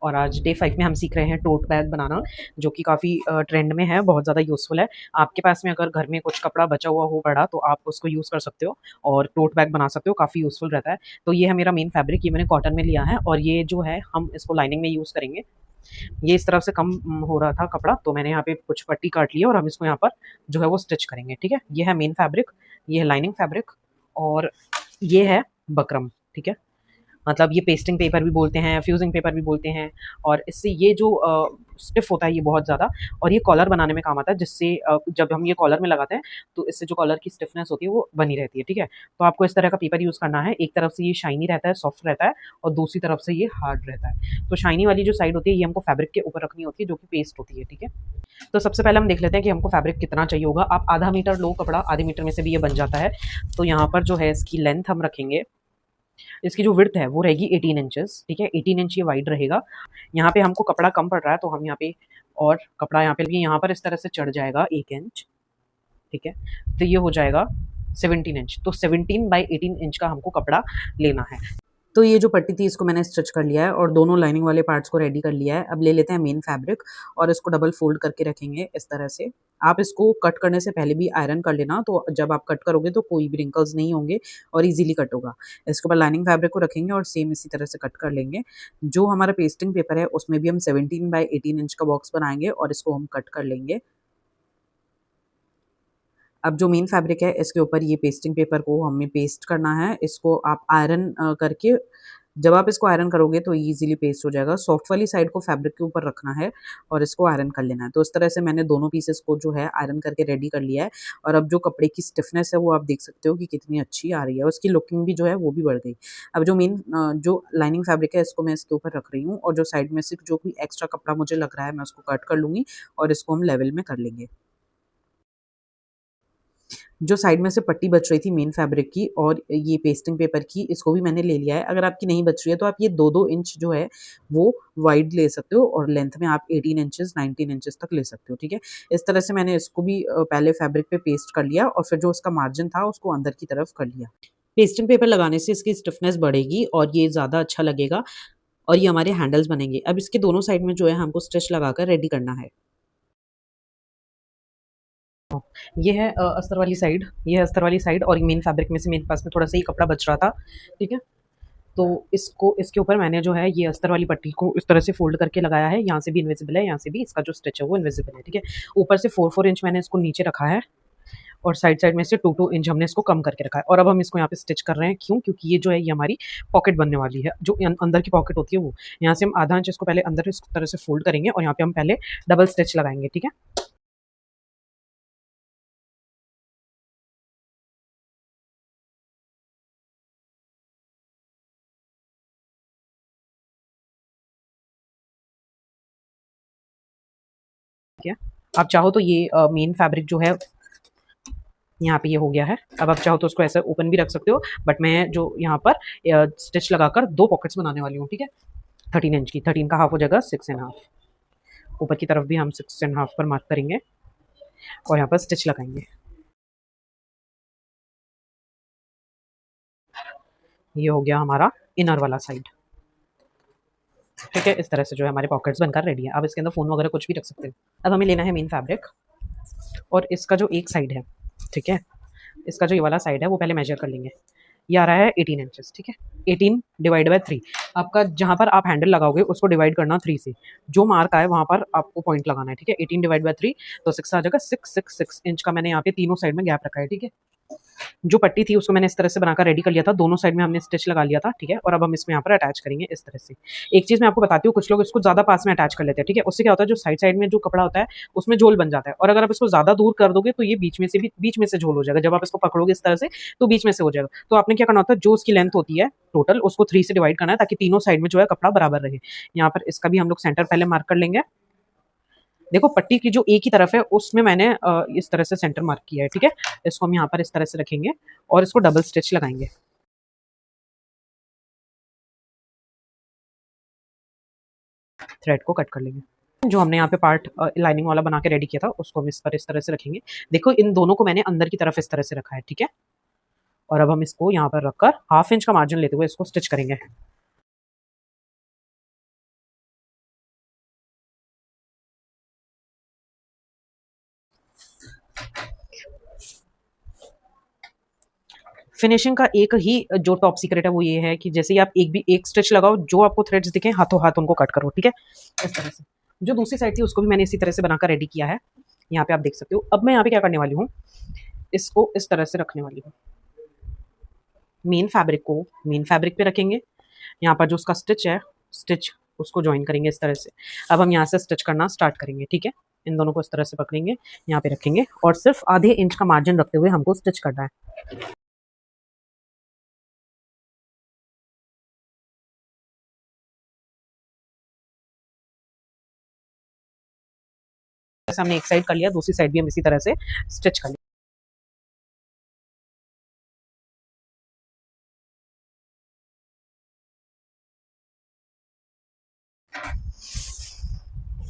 और आज डे 5 में हम सीख रहे हैं टोट बैग बनाना, जो कि काफ़ी ट्रेंड में है, बहुत ज़्यादा यूज़फुल है। आपके पास में अगर घर में कुछ कपड़ा बचा हुआ हो बड़ा, तो आप उसको यूज़ कर सकते हो और टोट बैग बना सकते हो, काफ़ी यूज़फुल रहता है। तो ये है मेरा मेन फैब्रिक, ये मैंने कॉटन में लिया है और ये जो है हम इसको लाइनिंग में यूज़ करेंगे। ये इस तरफ से कम हो रहा था कपड़ा, तो मैंने यहाँ पे कुछ पट्टी काट ली है और हम इसको यहाँ पर जो है वो स्टिच करेंगे, ठीक है। ये है मेन फैब्रिक, ये है लाइनिंग फैब्रिक और ये है बकरम, ठीक है। मतलब ये पेस्टिंग पेपर भी बोलते हैं, फ्यूजिंग पेपर भी बोलते हैं। और इससे ये जो स्टिफ होता है ये बहुत ज़्यादा, और ये कॉलर बनाने में काम आता है, जिससे जब हम ये कॉलर में लगाते हैं तो इससे जो कॉलर की स्टिफनेस होती है वो बनी रहती है, ठीक है। तो आपको इस तरह का पेपर यूज़ करना है। एक तरफ से ये शाइनी रहता है, सॉफ्ट रहता है, और दूसरी तरफ से ये हार्ड रहता है। तो शाइनी वाली जो साइड होती है ये हमको फैब्रिक के ऊपर रखनी होती है, जो कि पेस्ट होती है, ठीक है। तो सबसे पहले हम देख लेते हैं कि हमको फैब्रिक कितना चाहिए होगा। आप आधा मीटर लो कपड़ा, आधे मीटर में से भी ये बन जाता है। तो यहाँ पर जो है इसकी लेंथ हम रखेंगे, इसकी जो विड्थ है वो रहेगी 18 इंचेस, ठीक है। 18 इंच ये वाइड रहेगा। यहाँ पे हमको कपड़ा कम पड़ रहा है, तो हम यहाँ पे और कपड़ा यहाँ पे यहाँ पर इस तरह से चढ़ जाएगा 1 इंच, ठीक है। तो ये हो जाएगा 17 इंच। तो 17 बाई 18 इंच का हमको कपड़ा लेना है। तो ये जो पट्टी थी इसको मैंने स्टिच कर लिया है और दोनों लाइनिंग वाले पार्ट्स को रेडी कर लिया है। अब ले लेते हैं मेन फैब्रिक और इसको डबल फोल्ड करके रखेंगे इस तरह से। आप इसको कट करने से पहले भी आयरन कर लेना, तो जब आप कट करोगे तो कोई भी रिंकल्स नहीं होंगे और इजीली कट होगा। इसके ऊपर लाइनिंग फैब्रिक को रखेंगे और सेम इसी तरह से कट कर लेंगे। जो हमारा पेस्टिंग पेपर है उसमें भी हम 17 बाई 18 इंच का बॉक्स बनाएंगे और इसको हम कट कर लेंगे। अब जो मेन फैब्रिक है इसके ऊपर ये पेस्टिंग पेपर को हमें पेस्ट करना है। इसको आप आयरन करके, जब आप इसको आयरन करोगे तो ईज़िली पेस्ट हो जाएगा। सॉफ्ट वाली साइड को फैब्रिक के ऊपर रखना है और इसको आयरन कर लेना है। तो इस तरह से मैंने दोनों पीसेस को जो है आयरन करके रेडी कर लिया है। और अब जो कपड़े की स्टिफनेस है वो आप देख सकते हो कि कितनी अच्छी आ रही है, उसकी लुकिंग भी जो है वो भी बढ़ गई। अब जो मेन जो लाइनिंग फैब्रिक है इसको मैं इसके ऊपर रख रही हूँ और जो साइड में से जो भी एक्स्ट्रा कपड़ा मुझे लग रहा है मैं उसको कट कर लूँगी और इसको हम लेवल में कर लेंगे। जो साइड में से पट्टी बच रही थी मेन फैब्रिक की और ये पेस्टिंग पेपर की, इसको भी मैंने ले लिया है। अगर आपकी नहीं बच रही है तो आप ये 2-2 इंच जो है वो वाइड ले सकते हो और लेंथ में आप 18 इंचेस 19 इंचेस तक ले सकते हो, ठीक है। इस तरह से मैंने इसको भी पहले फैब्रिक पे पेस्ट कर लिया और फिर जो उसका मार्जिन था उसको अंदर की तरफ कर लिया। पेस्टिंग पेपर लगाने से इसकी स्टिफनेस बढ़ेगी और ये ज़्यादा अच्छा लगेगा और ये हमारे हैंडल्स बनेंगे। अब इसके दोनों साइड में जो है हमको स्टिच लगाकर रेडी करना है। ये है अस्तर वाली साइड, ये है अस्तर वाली साइड और मेन फैब्रिक में से मेरे पास में थोड़ा सा ही कपड़ा बच रहा था, ठीक है। तो इसको इसके ऊपर मैंने जो है ये अस्तर वाली पट्टी को इस तरह से फोल्ड करके लगाया है। यहाँ से भी इनविजिबल है, यहाँ से भी इसका जो स्टिच है वो इनविजिबल है, ठीक है। ऊपर से 4-4 इंच मैंने इसको नीचे रखा है और साइड साइड में से 2-2 इंच हमने इसको कम करके रखा है। और अब हम इसको यहाँ पे स्टिच कर रहे हैं, क्यों? क्योंकि ये जो है ये हमारी पॉकेट बनने वाली है, जो अंदर की पॉकेट होती है वो। यहाँ से हम आधा इंच इसको पहले अंदर इस तरह से फोल्ड करेंगे और यहाँ पे हम पहले डबल स्टिच लगाएंगे, ठीक है। ठीक है, आप चाहो तो ये मेन फैब्रिक जो है यहाँ पे ये हो गया है। अब आप चाहो तो उसको ऐसे ओपन भी रख सकते हो, बट मैं जो यहाँ पर स्टिच लगाकर 2 पॉकेट्स बनाने वाली हूँ, ठीक है। 13 इंच की, 13 का हाफ हो जाएगा 6.5। ऊपर की तरफ भी हम 6.5 पर मार्क करेंगे और यहाँ पर स्टिच लगाएंगे। ये हो गया हमारा इनर वाला साइड, ठीक है। इस तरह से जो है हमारे पॉकेट्स बनकर रेडी है। अब इसके अंदर फ़ोन वगैरह कुछ भी रख सकते हो। अब हमें लेना है मेन फैब्रिक और इसका जो एक साइड है, ठीक है, इसका जो ये वाला साइड है वो पहले मेजर कर लेंगे। ये आ रहा है 18 इंचेस, ठीक है। 18 डिवाइड बाय 3, आपका जहाँ पर आप हैंडल लगाओगे उसको डिवाइड करना 3 से। जो मार्क आए वहाँ पर आपको पॉइंट लगाना है, ठीक है। 18 डिवाइड बाय 3 तो 6 आ जाएगा। 6 इंच का मैंने यहाँ पे तीनों साइड में गैप रखा है, ठीक है। जो पट्टी थी उसको मैंने इस तरह से बनाकर रेडी कर लिया था, दोनों साइड में हमने स्टिच लगा लिया था, ठीक है। और अब हम इसमें यहाँ पर अटैच करेंगे इस तरह से। एक चीज़ मैं आपको बताती हूँ, कुछ लोग इसको ज़्यादा पास में अटैच कर लेते हैं, ठीक है। उससे क्या होता है, जो साइड साइड में जो कपड़ा होता है उसमें झोल बन जाता है, और अगर आप इसको ज़्यादा दूर कर दोगे तो ये बीच में से झोल हो जाएगा। जब आप इसको पकड़ोगे इस तरह से तो बीच में से हो जाएगा। तो आपने क्या करना होता है, जो उसकी लेंथ होती है टोटल उसको 3 से डिवाइड करना है, ताकि तीनों साइड में जो है कपड़ा बराबर रहे। यहाँ पर इसका भी हम लोग सेंटर पहले मार्क कर लेंगे। देखो पट्टी की जो एक ही तरफ है उसमें मैंने इस तरह से सेंटर मार्क किया है, ठीक है। इसको हम यहाँ पर इस तरह से रखेंगे और इसको डबल स्टिच लगाएंगे। थ्रेड को कट कर लेंगे। जो हमने यहाँ पे पार्ट लाइनिंग वाला बना के रेडी किया था उसको हम इस पर इस तरह से रखेंगे। देखो इन दोनों को मैंने अंदर की तरफ इस तरह से रखा है, ठीक है। और अब हम इसको यहाँ पर रखकर 1/2 इंच का मार्जिन लेते हुए इसको स्टिच करेंगे। फिनिशिंग का एक ही जो टॉप सीक्रेट है वो ये है कि जैसे ही आप एक स्टिच लगाओ, जो आपको थ्रेड्स दिखे हाथों हाथ उनको कट करो, ठीक है, इस तरह से। जो दूसरी साइड थी उसको भी मैंने इसी तरह से बनाकर रेडी किया है, यहाँ पे आप देख सकते हो। अब मैं यहाँ पे क्या करने वाली हूँ, इसको इस तरह से रखने वाली हूँ। मेन फैब्रिक पे रखेंगे, यहाँ पर जो उसका स्टिच है, स्टिच उसको ज्वाइन करेंगे इस तरह से। अब हम यहाँ से स्टिच करना स्टार्ट करेंगे, ठीक है। इन दोनों को इस तरह से पकड़ेंगे, यहाँ पे रखेंगे और सिर्फ आधे इंच का मार्जिन रखते हुए हमको स्टिच करना है। जैसे हमने एक साइड कर लिया, दूसरी साइड भी हम इसी तरह से स्टिच कर लिया।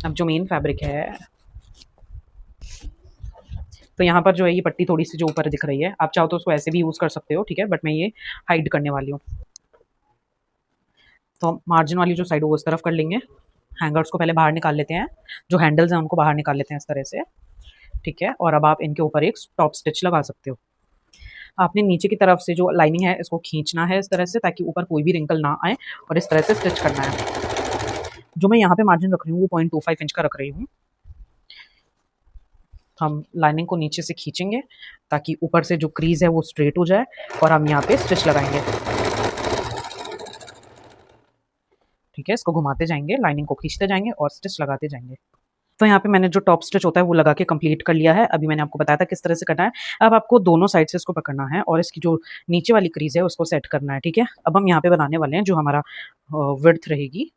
अब जो मेन फैब्रिक है, तो यहाँ पर जो है ये पट्टी थोड़ी सी जो ऊपर दिख रही है, आप चाहो तो उसको ऐसे भी यूज़ कर सकते हो, ठीक है, बट मैं ये हाइड करने वाली हूँ। तो हम मार्जिन वाली जो साइड है वो इस तरफ कर लेंगे। हैंगर्स को पहले बाहर निकाल लेते हैं, जो हैंडल्स हैं उनको बाहर निकाल लेते हैं इस तरह से, ठीक है। और अब आप इनके ऊपर एक टॉप स्टिच लगा सकते हो। आपने नीचे की तरफ से जो लाइनिंग है इसको खींचना है इस तरह से, ताकि ऊपर कोई भी रिंकल ना आए, और इस तरह से स्टिच करना है। जो मैं यहाँ पे मार्जिन रख रही हूँ वो 0.25 इंच का रख रही हूँ। हम लाइनिंग को नीचे से खींचेंगे ताकि ऊपर से जो क्रीज है वो स्ट्रेट हो जाए, और हम यहाँ पे स्टिच लगाएंगे, ठीक है। इसको घुमाते जाएंगे, लाइनिंग को खींचते जाएंगे और स्टिच लगाते जाएंगे। तो यहाँ पे मैंने जो टॉप स्टिच होता है वो लगा के कंप्लीट कर लिया है। अभी मैंने आपको बताया था किस तरह से करना है। अब आपको दोनों साइड से इसको पकड़ना है और इसकी जो नीचे वाली क्रीज है उसको सेट करना है, ठीक है। अब हम यहाँ पे बनाने वाले हैं जो हमारा विड्थ रहेगी,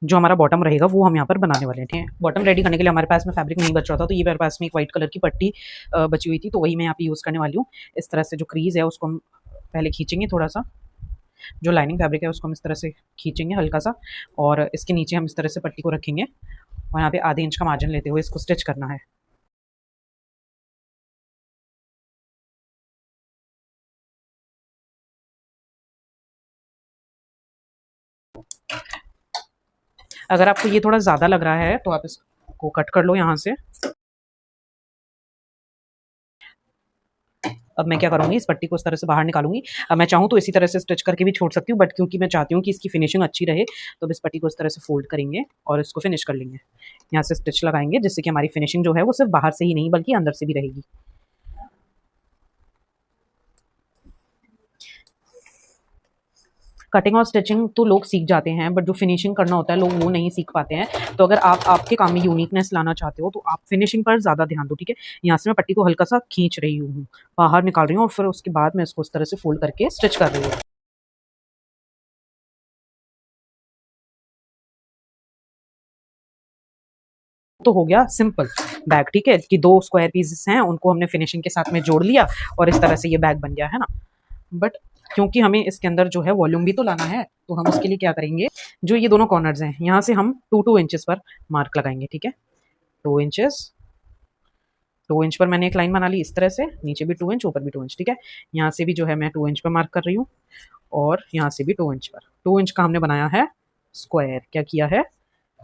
जो हमारा बॉटम रहेगा वो हम यहाँ पर बनाने वाले हैं, ठीक है। बॉटम रेडी करने के लिए हमारे पास में फैब्रिक नहीं बच रहा था, तो ये मेरे पास में एक व्हाइट कलर की पट्टी बची हुई थी, तो वही मैं यहाँ पे यूज़ करने वाली हूँ। इस तरह से जो क्रीज है उसको हम पहले खींचेंगे थोड़ा सा, जो लाइनिंग फैब्रिक है उसको हम इस तरह से खींचेंगे हल्का सा, और इसके नीचे हम इस तरह से पट्टी को रखेंगे और यहाँ पे आधे इंच का मार्जिन लेते हुए इसको स्टिच करना है। अगर आपको ये थोड़ा ज़्यादा लग रहा है तो आप इसको कट कर लो यहाँ से। अब मैं क्या करूँगी, इस पट्टी को इस तरह से बाहर निकालूंगी। अब मैं चाहूँ तो इसी तरह से स्टिच करके भी छोड़ सकती हूँ, बट क्योंकि मैं चाहती हूँ कि इसकी फिनिशिंग अच्छी रहे, तो इस पट्टी को इस तरह से फोल्ड करेंगे और इसको फिनिश कर लेंगे। यहाँ से स्टिच लगाएंगे जिससे कि हमारी फिनिशिंग जो है वो सिर्फ बाहर से ही नहीं बल्कि अंदर से भी रहेगी। कटिंग और स्टिचिंग तो लोग सीख जाते हैं, बट जो फिनिशिंग करना होता है लोग वो नहीं सीख पाते हैं। तो अगर आप आपके काम में यूनिकनेस लाना चाहते हो तो आप फिनिशिंग पर ज़्यादा ध्यान दो, ठीक है। यहाँ से मैं पट्टी को हल्का सा खींच रही हूँ, बाहर निकाल रही हूँ, और फिर उसके बाद मैं इसको इस तरह से फोल्ड करके स्टिच कर रही हूँ। तो हो गया सिंपल बैग, ठीक है, कि दो स्क्वायर पीसेस हैं उनको हमने फिनिशिंग के साथ में जोड़ लिया और इस तरह से ये बैग बन गया है ना। बट क्योंकि हमें इसके अंदर जो है वॉल्यूम भी तो लाना है, तो हम उसके लिए क्या करेंगे, जो ये दोनों कॉर्नर्स हैं यहाँ से हम 2-2 इंचेस पर मार्क लगाएंगे, ठीक है। 2 इंचेस, 2 इंच पर मैंने एक लाइन बना ली इस तरह से, नीचे भी 2 इंच ऊपर भी 2 इंच, ठीक है। यहाँ से भी जो है मैं 2 इंच पर मार्क कर रही हूँ, और यहाँ से भी 2 इंच पर। 2 इंच का हमने बनाया है स्क्वायर, क्या किया है,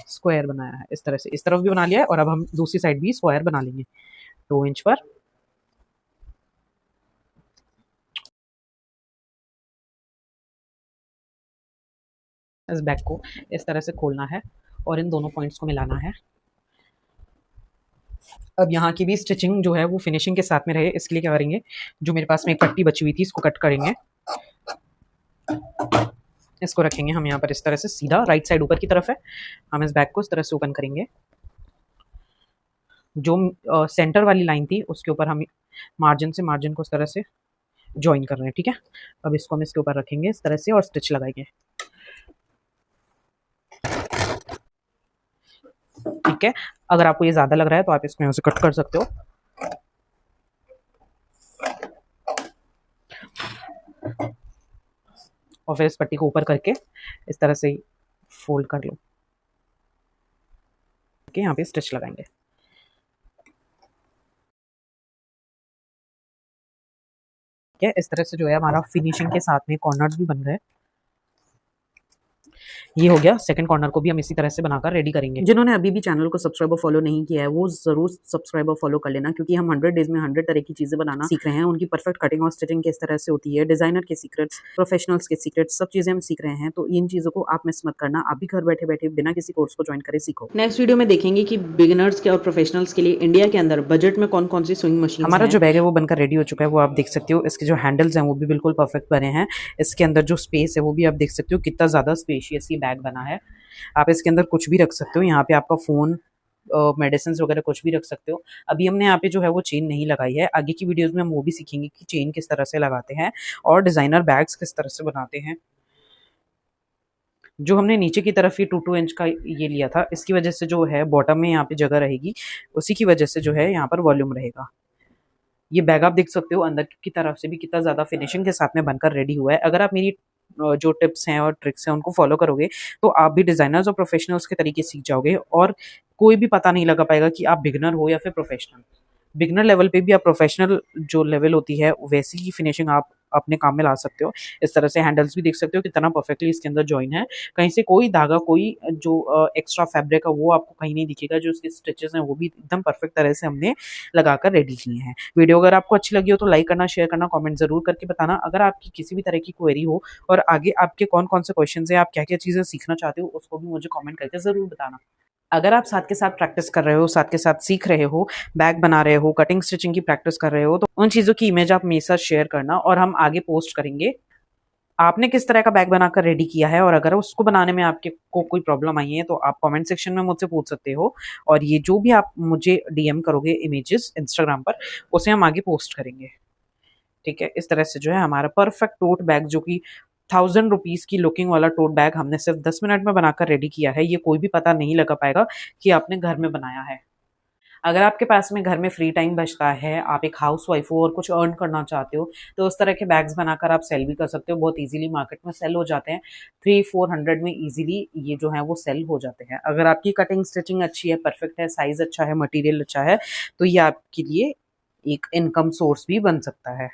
स्क्वायर बनाया है इस तरह से, इस तरफ भी बना लिया है, और अब हम दूसरी साइड भी स्क्वायर बना लेंगे 2 इंच पर। इस बैक को इस तरह से खोलना है और इन दोनों पॉइंट्स को मिलाना है। अब यहाँ की भी स्टिचिंग जो है वो फिनिशिंग के साथ में रहे, इसके लिए क्या करेंगे, जो मेरे पास में एक पट्टी बची हुई थी इसको कट करेंगे, इसको रखेंगे हम यहाँ पर इस तरह से सीधा, राइट साइड ऊपर की तरफ है। हम इस बैक को इस तरह से ओपन करेंगे, जो सेंटर वाली लाइन थी उसके ऊपर हम मार्जिन से मार्जिन को इस तरह से ज्वाइन कर रहे हैं, ठीक है। अब इसको हम इसके ऊपर रखेंगे इस तरह से और स्टिच लगाएंगे, ठीक है। अगर आपको ये ज़्यादा लग रहा है तो आप इसको यहाँ से कट कर सकते हो। और फिर इस पट्टी को ऊपर करके इस तरह से फोल्ड कर लो, ठीक है। यहाँ पे स्टिच लगाएंगे, ठीक है। इस तरह से जो है हमारा फिनिशिंग के साथ में कॉर्नर्स भी बन गए। ये हो गया। सेकंड कॉर्नर को भी हम इसी तरह से बनाकर रेडी करेंगे। जिन्होंने अभी भी चैनल को सब्सक्राइब और फॉलो नहीं किया है वो जरूर सब्सक्राइब और फॉलो कर लेना, क्योंकि हम 100 डेज में 100 तरह की चीजें बनाना सीख रहे हैं। उनकी परफेक्ट कटिंग और स्टिचिंग किस तरह से होती है, डिजाइनर के सीक्रेट्स, प्रोफेशनल्स के सीक्रेट्स, सब चीजें हम सीख रहे हैं। तो इन चीजों को आप मिस मत करना, आप भी घर बैठे बैठे बिना किसी कोर्स को ज्वाइन करे सीखो। नेक्स्ट वीडियो में देखेंगे कि बिगिनर्स के और प्रोफेशनल्स के लिए इंडिया के अंदर बजट में कौन कौन सी स्विंग मशीन। हमारा जो बैग है वो बनकर रेडी हो चुका है, वो आप देख सकते हो। इसके जो हैंडल्स हैं वो भी बिल्कुल परफेक्ट बने हैं। इसके अंदर जो स्पेस है वो भी आप देख सकते हो, कितना ज्यादा स्पेशियस ये बैग बना है। आप इसके अंदर कुछ भी रख सकते हो, यहाँ पे आपका फोन, मेडिसिन वगैरह कुछ भी रख सकते हो। अभी हमने यहाँ पे जो है वो चेन नहीं लगाई है, आगे की वीडियोस में हम वो भी सीखेंगे कि चेन किस तरह से लगाते हैं और डिजाइनर बैग्स किस तरह से बनाते हैं। जो हमने नीचे की तरफ ये 2 इंच का ये लिया था, इसकी वजह से जो है बॉटम में यहाँ पे जगह रहेगी, उसी की वजह से जो है यहाँ पर वॉल्यूम रहेगा। ये बैग आप देख सकते हो अंदर की तरफ से भी कितना ज़्यादा फिनिशिंग के साथ में बनकर रेडी हुआ है। अगर आप मेरी जो टिप्स हैं और ट्रिक्स हैं उनको फॉलो करोगे तो आप भी डिज़ाइनर्स और प्रोफेशनल्स के तरीके सीख जाओगे, और कोई भी पता नहीं लगा पाएगा कि आप बिगिनर हो या फिर प्रोफेशनल। बिगिनर लेवल पे भी आप प्रोफेशनल जो लेवल होती है वैसी ही फिनिशिंग आप अपने काम में ला सकते हो। इस तरह से हैंडल्स भी देख सकते हो कितना परफेक्टली इसके अंदर जॉइन है, कहीं से कोई धागा, कोई जो एक्स्ट्रा फैब्रिक है वो आपको कहीं नहीं दिखेगा। जो उसके स्टिचेस हैं वो भी एकदम परफेक्ट तरह से हमने लगाकर रेडी किए हैं। वीडियो अगर आपको अच्छी लगी हो तो लाइक करना, शेयर करना, कमेंट जरूर करके बताना। अगर आपकी किसी भी तरह की क्वेरी हो और आगे आपके कौन कौन से क्वेश्चन है, आप क्या क्या चीज़ें सीखना चाहते हो, उसको भी मुझे कमेंट करके ज़रूर बताना। अगर आप साथ के साथ प्रैक्टिस कर रहे हो, साथ के साथ सीख रहे हो, बैग बना रहे हो, कटिंग स्टिचिंग की प्रैक्टिस कर रहे हो, तो उन चीज़ों की इमेज आप मेरे साथ शेयर करना और हम आगे पोस्ट करेंगे। आपने किस तरह का बैग बनाकर रेडी किया है, और अगर उसको बनाने में आपके को कोई प्रॉब्लम आई है तो आप कमेंट सेक्शन में मुझसे पूछ सकते हो। और ये जो भी आप मुझे डीएम करोगे इमेजेस इंस्टाग्राम पर, उसे हम आगे पोस्ट करेंगे। ठीक है, इस तरह से जो है हमारा परफेक्ट टोट बैग, जो कि 1000 रुपीज़ की लुकिंग वाला टोट बैग हमने सिर्फ 10 मिनट में बनाकर रेडी किया है। ये कोई भी पता नहीं लगा पाएगा कि आपने घर में बनाया है। अगर आपके पास में घर में फ्री टाइम बचता है, आप एक हाउसवाइफ हो और कुछ अर्न करना चाहते हो, तो उस तरह के बैग्स बनाकर आप सेल भी कर सकते हो। बहुत इजीली मार्केट में सेल हो जाते हैं, 300-400 में इजीली ये जो है वो सेल हो जाते हैं। अगर आपकी कटिंग स्टिचिंग अच्छी है, परफेक्ट है, साइज अच्छा है, मटेरियल अच्छा है, तो ये आपके लिए एक इनकम सोर्स भी बन सकता है।